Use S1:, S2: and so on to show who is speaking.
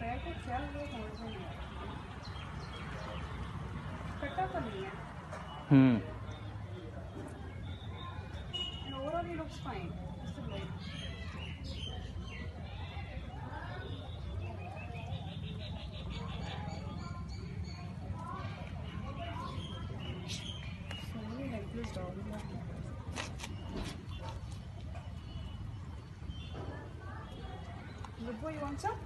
S1: पैर को क्या हुआ समझ में नहीं आ रहा। कटा तो नहीं है। And overall he looks fine. Just a bit. So many helpless dogs. Good boy, you want some?